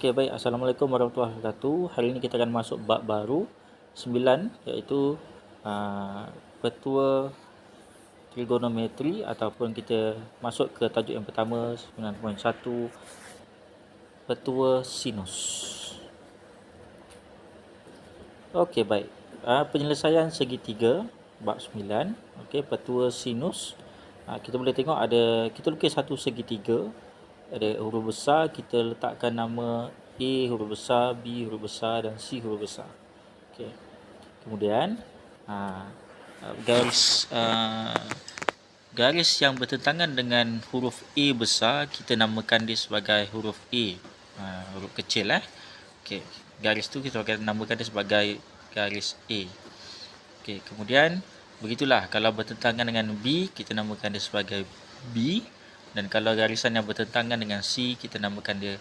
Okey, baik. Assalamualaikum warahmatullahi wabarakatuh. Hari ini kita akan masuk bab baru 9, iaitu petua trigonometri, ataupun kita masuk ke tajuk yang pertama 9.1, petua sinus. Okey, baik. Penyelesaian segitiga bab 9. Okey, petua sinus. Kita boleh tengok kita lukis satu segitiga. Ada huruf besar, kita letakkan nama A huruf besar, B huruf besar dan C huruf besar. Okey. Kemudian garis yang bertentangan dengan huruf A besar, kita namakan dia sebagai huruf A, huruf kecil. Okey, garis tu kita akan namakan dia sebagai garis A. Okey, kemudian begitulah kalau bertentangan dengan B, kita namakan dia sebagai B. Dan kalau garisan yang bertentangan dengan C, kita namakan dia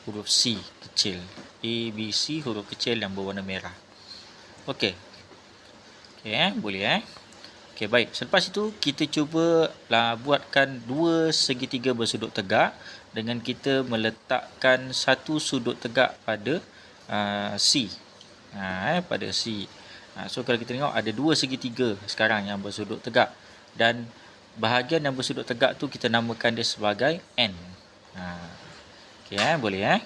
huruf C kecil. A, B, C huruf kecil yang berwarna merah. Okey. Okey, boleh Okey, baik. Selepas itu kita cubalah buatkan dua segitiga bersudut tegak dengan kita meletakkan satu sudut tegak pada C. Pada C. So kalau kita tengok ada dua segitiga sekarang yang bersudut tegak, dan bahagian yang bersudut tegak tu kita namakan dia sebagai N. Okey, boleh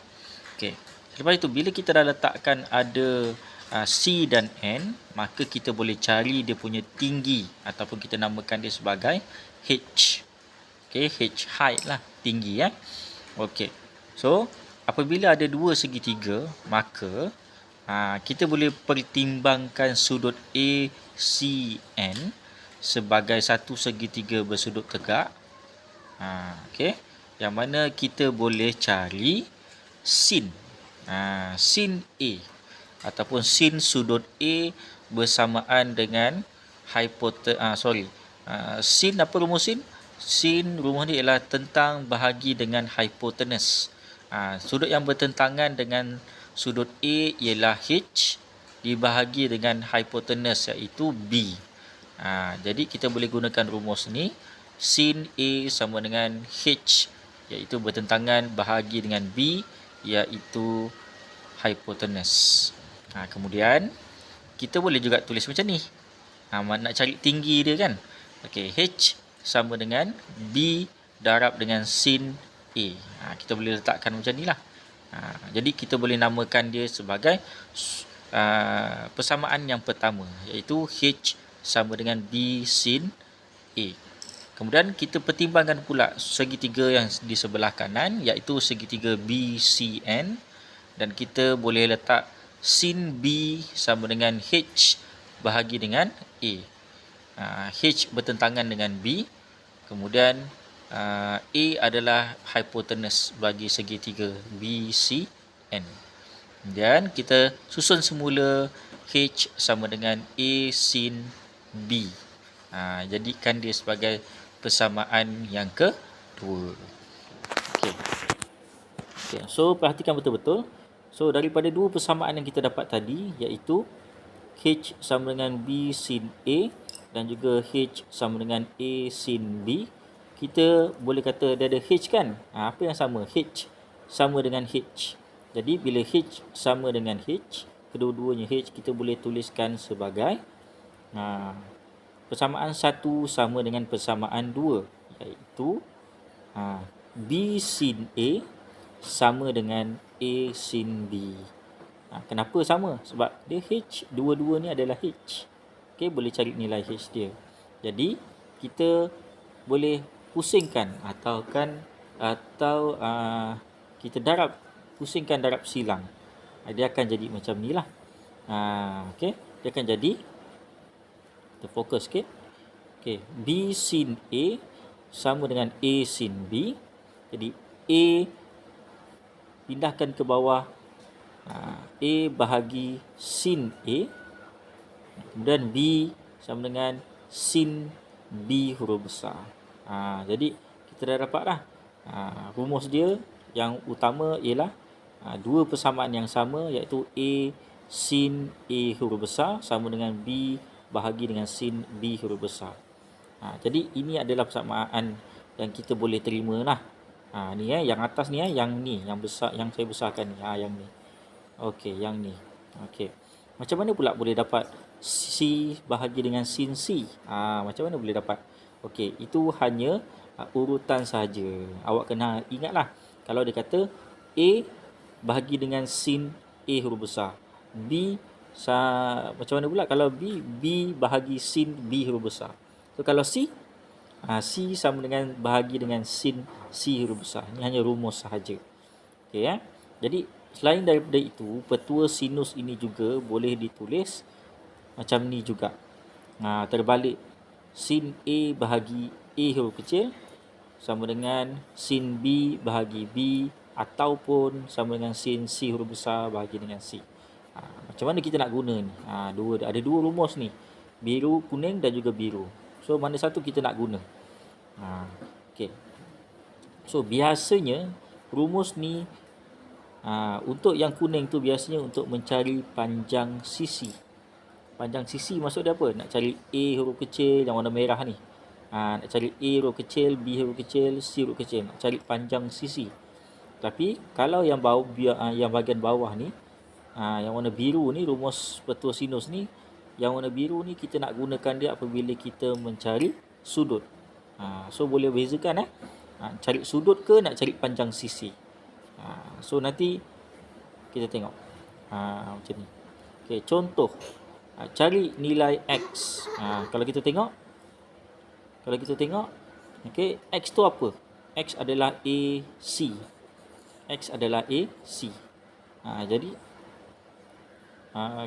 Okey. Lepas itu bila kita dah letakkan ada C dan N, maka kita boleh cari dia punya tinggi, ataupun kita namakan dia sebagai H. Okey, H height lah, tinggi Okey. So apabila ada dua segitiga, maka kita boleh pertimbangkan sudut ACN sebagai satu segitiga bersudut tegak. Okey, yang mana kita boleh cari sin. Sin A ataupun sin sudut A bersamaan dengan sin apa rumus sin? Sin rumus ni ialah tentang bahagi dengan hipotenus. Sudut yang bertentangan dengan sudut A ialah H, dibahagi dengan hipotenus iaitu B. Jadi kita boleh gunakan rumus ni, sin A sama dengan H, iaitu bertentangan bahagi dengan B, iaitu hipotenus. Kemudian kita boleh juga tulis macam ni. Nak cari tinggi dia kan. Okey, H sama dengan B darab dengan sin A. Kita boleh letakkan macam ni lah. Jadi kita boleh namakan dia sebagai persamaan yang pertama, iaitu H sama dengan B sin A. Kemudian kita pertimbangkan pula segitiga yang di sebelah kanan, iaitu segitiga BCN, dan kita boleh letak sin B sama dengan H bahagi dengan A. H bertentangan dengan B. Kemudian A adalah hipotenus bagi segitiga BCN. Kemudian kita susun semula H sama dengan A sin B. Jadikan dia sebagai persamaan yang kedua. Okey. So perhatikan betul-betul. So daripada dua persamaan yang kita dapat tadi, iaitu H sama dengan B sin A dan juga H sama dengan A sin B, kita boleh kata dia ada H kan? Apa yang sama? H sama dengan H. Jadi bila H sama dengan H, kedua-duanya H, kita boleh tuliskan sebagai persamaan 1 sama dengan persamaan 2, iaitu B sin A sama dengan A sin B. Kenapa sama? Sebab dia H, dua-dua ni adalah H. Okey, boleh cari nilai H dia. Jadi kita boleh pusingkan atau kita pusingkan darab silang. Dia akan jadi macam ni lah. Okey, dia akan jadi, kita fokus sikit. Okey, B sin A sama dengan A sin B. Jadi A pindahkan ke bawah, A bahagi sin A. Kemudian B sama dengan sin B huruf besar. Jadi kita dah dapat dah. Rumus dia yang utama ialah dua persamaan yang sama, iaitu A sin A huruf besar sama dengan B bahagi dengan sin B huruf besar. Jadi ini adalah persamaan yang kita boleh terima lah. Ni yang atas ni yang besar, yang saya besarkan ni. Yang ni. Okey, yang ni. Okey. Macam mana pula boleh dapat C bahagi dengan sin C? Macam mana boleh dapat? Okey, itu hanya urutan sahaja. Awak kena ingatlah, kalau dia kata A bahagi dengan sin A huruf besar. B macam mana pula kalau B bahagi sin B huruf besar. So kalau C, C sama dengan bahagi dengan sin C huruf besar. Ini hanya rumus sahaja. Okey ya. Jadi selain daripada itu, petua sinus ini juga boleh ditulis macam ni juga. Terbalik, sin A bahagi A huruf kecil sama dengan sin B bahagi B, ataupun sama dengan sin C huruf besar bahagi dengan C. Macam mana kita nak guna ni? Ada dua rumus ni. Biru, kuning dan juga biru. So mana satu kita nak guna? Okey. So biasanya rumus ni untuk yang kuning tu biasanya untuk mencari panjang sisi. Panjang sisi maksud dia apa? Nak cari A huruf kecil yang warna merah ni. Nak cari A huruf kecil, B huruf kecil, C huruf kecil. Nak cari panjang sisi. Tapi kalau yang yang bahagian bawah ni, yang warna biru ni, rumus petua sinus ni, yang warna biru ni kita nak gunakan dia apabila kita mencari sudut. So boleh bezakan cari sudut ke nak cari panjang sisi. So nanti kita tengok macam ni. Okey, contoh cari nilai X. Kalau kita tengok okey, X tu apa? X adalah AC. X adalah AC. Jadi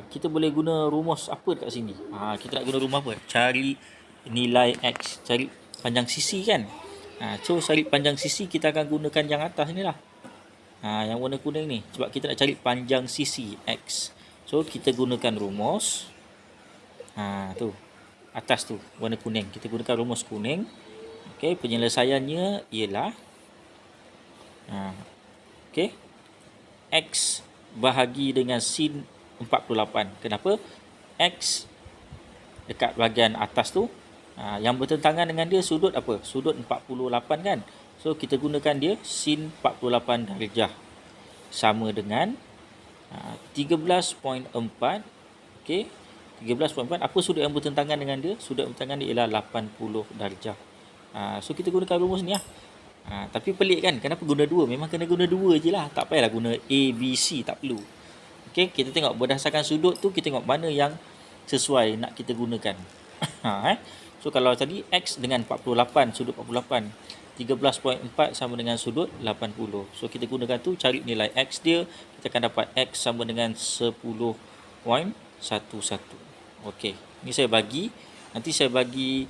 kita boleh guna rumus apa dekat sini? Kita nak guna rumus apa? Cari nilai X, cari panjang sisi kan? So cari panjang sisi kita akan gunakan yang atas ni lah. Yang warna kuning ni, sebab kita nak cari panjang sisi X. So kita gunakan rumus tu atas tu warna kuning, kita gunakan rumus kuning. Okey, penyelesaiannya ialah okey, X bahagi dengan sin 48. Kenapa? X dekat bahagian atas tu yang bertentangan dengan dia sudut apa? Sudut 48 kan? So kita gunakan dia sin 48 darjah sama dengan 13.4. Okey, 13.4. Apa sudut yang bertentangan dengan dia? Sudut yang bertentangan dia ialah 80 darjah. So kita gunakan rumus ni lah. Tapi pelik kan? Kenapa guna dua? Memang kena guna dua je lah. Tak payahlah guna A, B, C. Tak perlu. Okey, kita tengok berdasarkan sudut tu, kita tengok mana yang sesuai nak kita gunakan. So kalau tadi X dengan 48, sudut 48. 13.4 sama dengan sudut 80. So kita gunakan tu, cari nilai X dia. Kita akan dapat X sama dengan 10.11. Okey, ni saya bagi. Nanti saya bagi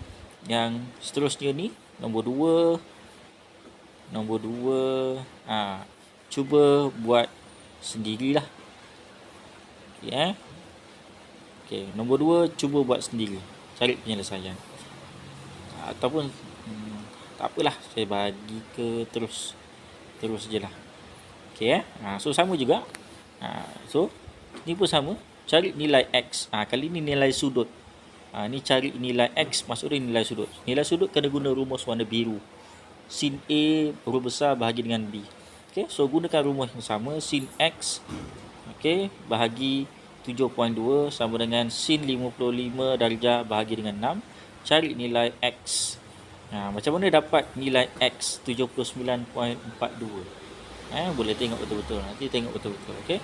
yang seterusnya ni, nombor 2. Cuba buat sendirilah. Okey, Okey, nombor 2 cuba buat sendiri. Cari penyelesaian. Ataupun tak apalah, saya bagi ke terus je lah. Okey so sama juga. So ni pun sama, cari nilai X. Kali ni nilai sudut. Ni cari nilai X, maksudnya nilai sudut. Nilai sudut kena guna rumus warna biru. Sin A huruf besar bahagi dengan B. Okey, so gunakan rumus yang sama, sin X bahagi 7.2 sama dengan sin 55 darjah bahagi dengan 6. Cari nilai X. Macam mana dapat nilai X 79.42? Boleh tengok betul-betul. Nanti tengok betul-betul. Okey.